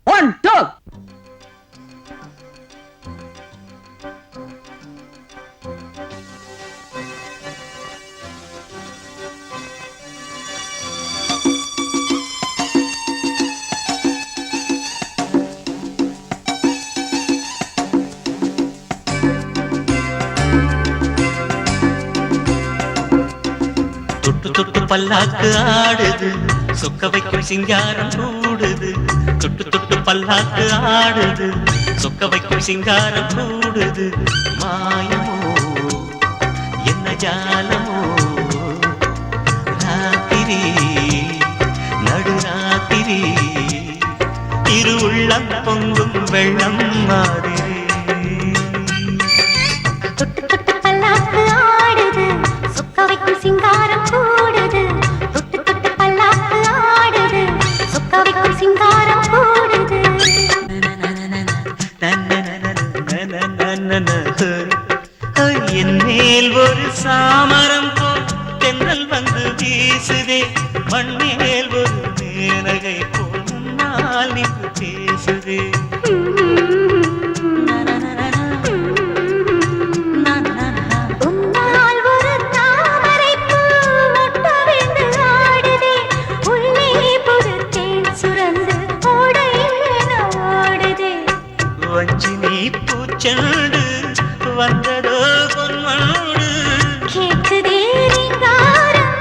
1 2. தொட்டு தொட்டு பல்லாக்கு ஆடுது, சொக்க வைக்கும் சிங்காரம் கூடுது. தொட்டு தொட்டு பல்லாக்கு ஆடுது, சொக்க வைக்கும் சிங்காரம் கூடுது. மாயமோ என்ன ஜாலமோ, ராத்திரி நடுராத்திரி, இரு உள்ளம் பொங்கும் வெள்ளம் மாதிரி. சிங்காரம் கூடுது, தொட்டு தொட்டு பல்லாக்கு ஆடுது, சொக்க வைக்கும் சிங்காரம் கூடுது. என் மேல் ஒரு சாமரம் போல் தென்றல் வந்து வீசுதே, மண்மேல் ஒரு மேனகை போல் முன்னால் நின்று பேசுதே. வஞ்சினி பூச்செண்டு வந்ததோ பொன்மோடு, கேட்குதே ரீங்காரம்,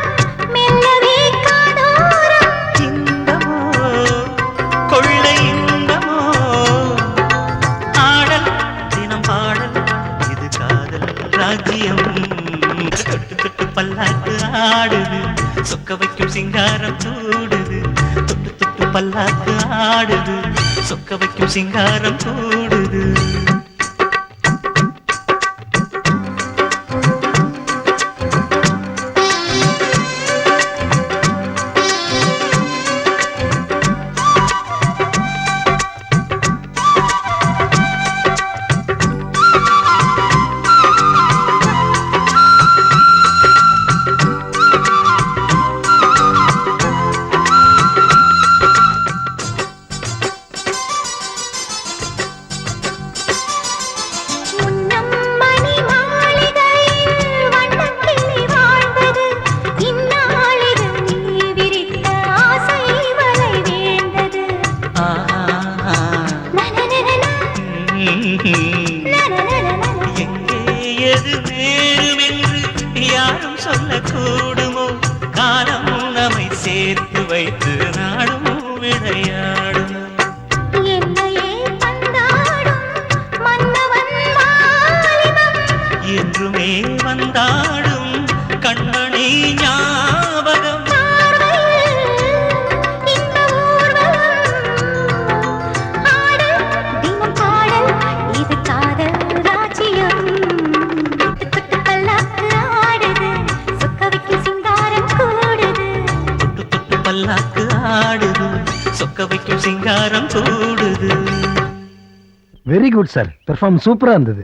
மெல்லவே காதோரம். இன்பமோ கொள்ளை இன்பமோ, ஆடல் தினம் பாடல், இது காதல் ராஜ்யம். தொட்டு தொட்டு பல்லாக்கு ஆடுது, சொக்க வைக்கும் சிங்காரம் கூடுது. தொட்டு தொட்டு பல்லாக்கு ஆடுது, சொக்க வைக்கும் சிங்காரம் கூடுது. எங்கே எது நேருமென்று யாரும் சொல்லக்கூடுமோ, காலம் நம்மை சேர்த்து வைத்து நாடும் விளையாடும். என்னையே பந்தாடும் மன்னவன் வாலிபம், என்றுமே வந்தாடும் கண்மணி ஞாபகம். பல்லாக்கு ஆடுது, சொக்க வைக்கும் சிங்காரம் கூடுது. வெரி குட் சார், பெர்ஃபார்ம் சூப்பரா இருந்தது.